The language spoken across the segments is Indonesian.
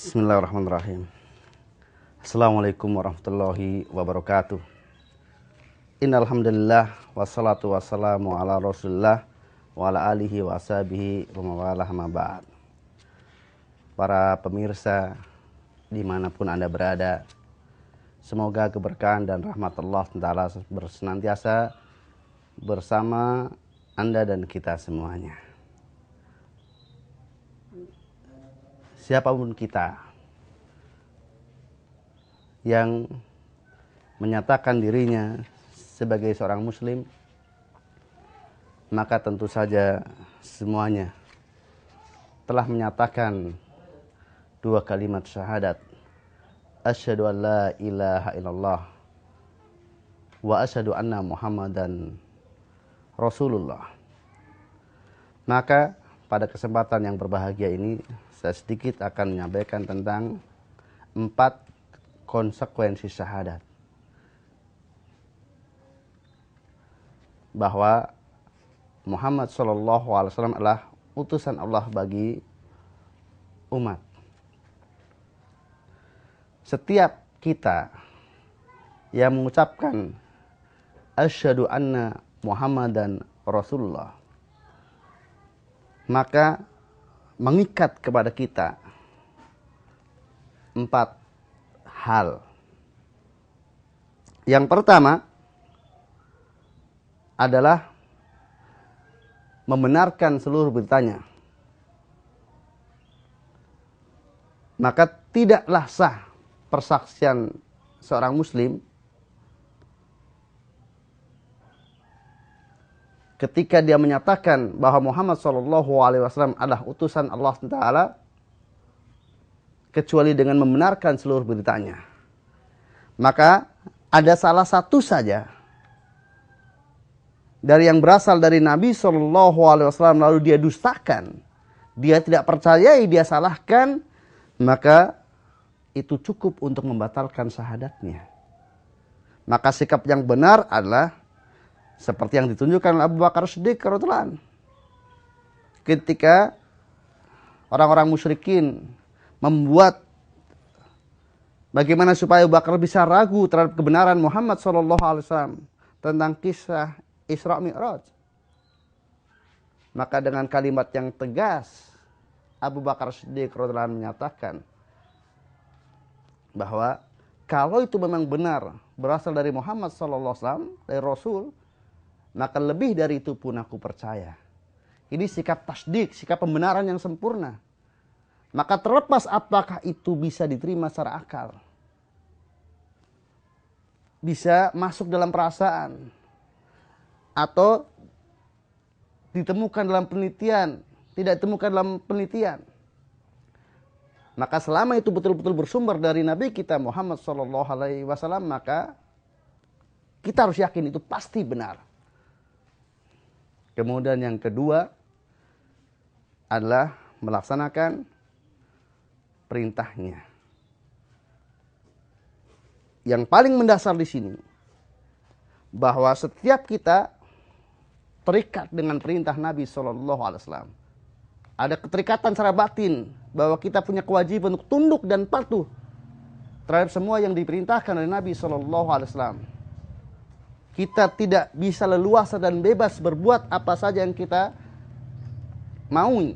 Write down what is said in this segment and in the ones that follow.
Bismillahirrahmanirrahim. Assalamualaikum warahmatullahi wabarakatuh. Innalhamdulillah wassalatu wassalamu ala rasulillah wa ala alihi wa ashabihi wa mawalah ma ba'd. Para pemirsa dimanapun Anda berada, semoga keberkahan dan rahmat Allah Ta'ala bersenantiasa bersama Anda dan kita semuanya. Siapapun kita yang menyatakan dirinya sebagai seorang muslim, maka tentu saja semuanya telah menyatakan dua kalimat syahadat, asyhadu an la ilaha illallah wa asyhadu anna muhammadan rasulullah. Maka pada kesempatan yang berbahagia ini, saya sedikit akan menyampaikan tentang 4 konsekuensi syahadat. Bahwa Muhammad SAW adalah utusan Allah bagi umat. Setiap kita yang mengucapkan asyhadu anna muhammadan rasulullah, maka mengikat kepada kita 4 hal. Yang pertama adalah membenarkan seluruh beritanya. Maka tidaklah sah persaksian seorang muslim ketika dia menyatakan bahwa Muhammad SAW adalah utusan Allah Ta'ala, kecuali dengan membenarkan seluruh beritanya. Maka ada salah satu saja dari yang berasal dari Nabi SAW lalu dia dustakan, dia tidak percayai, dia salahkan, maka itu cukup untuk membatalkan syahadatnya. Maka sikap yang benar adalah seperti yang ditunjukkan oleh Abu Bakar Siddiq radhiyallahu anhu. Ketika orang-orang musyrikin membuat bagaimana supaya Abu Bakar bisa ragu terhadap kebenaran Muhammad SAW tentang kisah Isra Mi'raj, maka dengan kalimat yang tegas Abu Bakar Siddiq radhiyallahu anhu menyatakan bahwa kalau itu memang benar berasal dari Muhammad SAW, dari Rasul, maka lebih dari itu pun aku percaya. Ini sikap tasdik, sikap pembenaran yang sempurna. Maka terlepas apakah itu bisa diterima secara akal, bisa masuk dalam perasaan, atau ditemukan dalam penelitian, tidak ditemukan dalam penelitian, maka selama itu betul-betul bersumber dari Nabi kita Muhammad SAW, maka kita harus yakin itu pasti benar. Kemudian yang kedua adalah melaksanakan perintahnya. Yang paling mendasar di sini bahwa setiap kita terikat dengan perintah Nabi SAW. Ada keterikatan secara batin bahwa kita punya kewajiban untuk tunduk dan patuh terhadap semua yang diperintahkan oleh Nabi SAW. Kita tidak bisa leluasa dan bebas berbuat apa saja yang kita maui.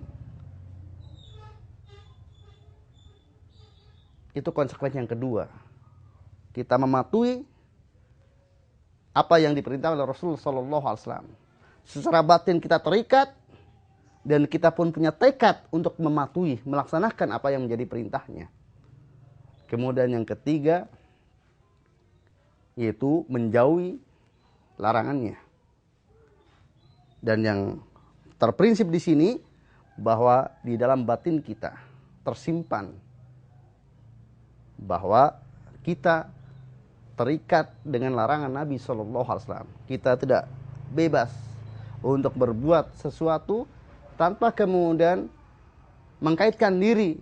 Itu konsekuensi yang kedua. Kita mematuhi apa yang diperintahkan oleh Rasulullah SAW. Secara batin kita terikat dan kita pun punya tekad untuk mematuhi, melaksanakan apa yang menjadi perintahnya. Kemudian yang ketiga yaitu menjauhi larangannya. Dan yang terprinsip di sini bahwa di dalam batin kita tersimpan bahwa kita terikat dengan larangan Nabi SAW. Kita tidak bebas untuk berbuat sesuatu tanpa kemudian mengkaitkan diri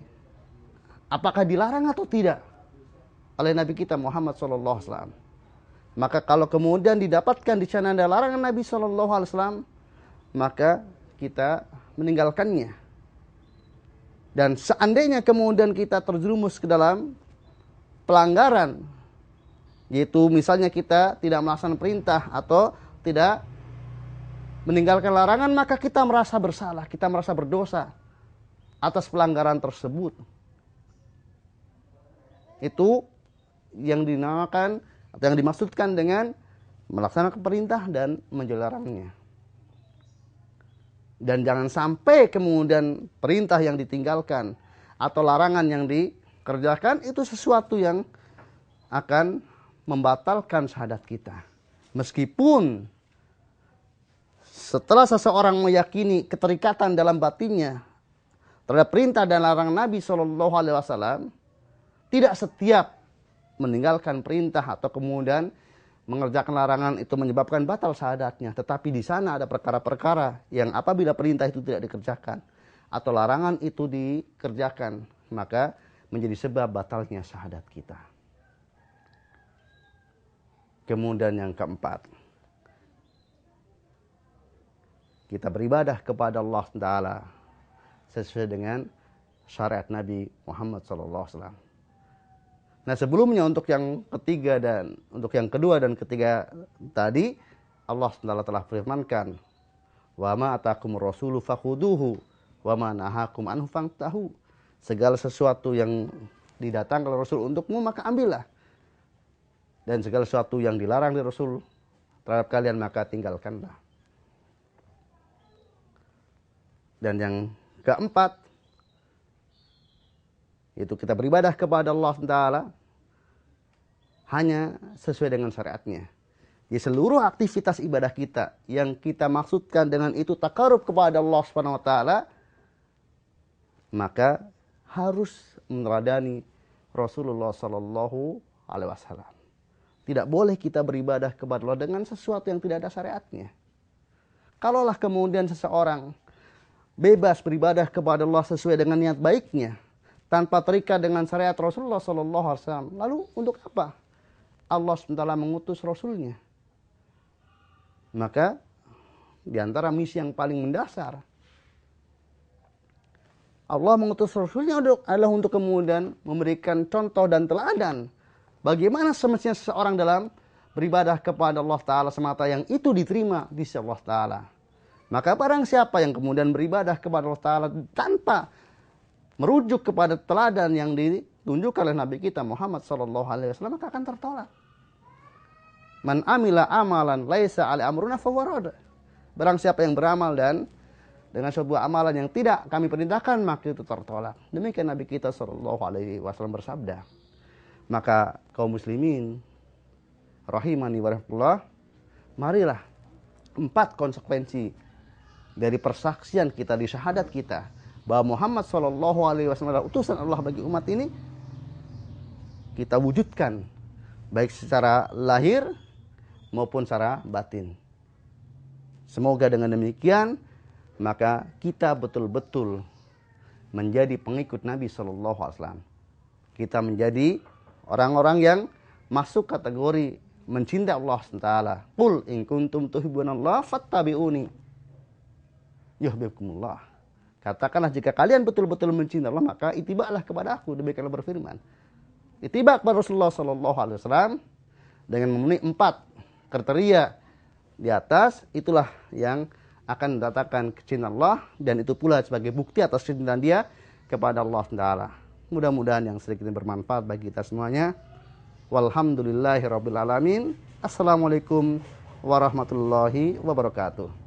apakah dilarang atau tidak oleh Nabi kita Muhammad SAW. Maka kalau kemudian didapatkan di sana ada larangan Nabi SAW, maka kita meninggalkannya. Dan seandainya kemudian kita terjerumus ke dalam pelanggaran, yaitu misalnya kita tidak melaksanakan perintah atau tidak meninggalkan larangan, maka kita merasa bersalah, kita merasa berdosa atas pelanggaran tersebut. Itu yang dinamakan atau yang dimaksudkan dengan melaksanakan perintah dan menjauhi larangannya. Dan jangan sampai kemudian perintah yang ditinggalkan atau larangan yang dikerjakan itu sesuatu yang akan membatalkan syahadat kita. Meskipun setelah seseorang meyakini keterikatan dalam batinnya terhadap perintah dan larangan Nabi SAW, tidak setiap meninggalkan perintah atau kemudian mengerjakan larangan itu menyebabkan batal syahadatnya. Tetapi di sana ada perkara-perkara yang apabila perintah itu tidak dikerjakan atau larangan itu dikerjakan, maka menjadi sebab batalnya syahadat kita. Kemudian yang keempat, kita beribadah kepada Allah Ta'ala sesuai dengan syariat Nabi Muhammad SAW. Nah, sebelumnya untuk yang ketiga dan untuk yang kedua dan ketiga tadi, Allah SWT telah firmankan, wa ma atakumur rasulu fakhuduhu wa ma nahakum anhu fantahu. Segala sesuatu yang didatangkan oleh Rasul untukmu maka ambillah, dan segala sesuatu yang dilarang dari Rasul terhadap kalian maka tinggalkanlah. Dan yang keempat, itu kita beribadah kepada Allah Ta'ala hanya sesuai dengan syariatnya. Di seluruh aktivitas ibadah kita yang kita maksudkan dengan itu takarub kepada Allah Subhanahu wa taala, maka harus meneladani Rasulullah sallallahu alaihi wasallam. Tidak boleh kita beribadah kepada Allah dengan sesuatu yang tidak ada syariatnya. Kalaulah kemudian seseorang bebas beribadah kepada Allah sesuai dengan niat baiknya, tanpa terikat dengan syariat Rasulullah SAW, lalu untuk apa Allah SWT mengutus Rasulnya? Maka di antara misi yang paling mendasar, Allah mengutus Rasulnya adalah untuk kemudian memberikan contoh dan teladan bagaimana semestinya seseorang dalam beribadah kepada Allah Ta'ala semata yang itu diterima di sisi Allah Ta'ala. Maka barang siapa yang kemudian beribadah kepada Allah Ta'ala tanpa merujuk kepada teladan yang ditunjukkan oleh Nabi kita Muhammad SAW, maka akan tertolak. Man amila amalan laisa ali amruna fawarad. Barang siapa yang beramal dan dengan sebuah amalan yang tidak kami perintahkan, maka itu tertolak. Demikian Nabi kita SAW bersabda. Maka kaum muslimin rahimani wa rahmatullah, marilah 4 konsekuensi dari persaksian kita di syahadat kita bahwa Muhammad SAW adalah utusan Allah bagi umat ini, kita wujudkan baik secara lahir maupun secara batin. Semoga dengan demikian maka kita betul-betul menjadi pengikut Nabi SAW. Kita menjadi orang-orang yang masuk kategori mencintai Allah SWT. Qul in kuntum tuhibbunallah fattabi'uni yuhibbukumullah. Katakanlah jika kalian betul-betul mencintai Allah maka itibaklah kepada aku. Demikianlah berfirman. Itibak kepada Rasulullah SAW dengan memenuhi 4 kriteria di atas, itulah yang akan mendatangkan kecintaan Allah, dan itu pula sebagai bukti atas kecintaan dia kepada Allah Ta'ala. Mudah-mudahan yang sedikit ini bermanfaat bagi kita semuanya. Walhamdulillahirabbil alamin. Assalamualaikum warahmatullahi wabarakatuh.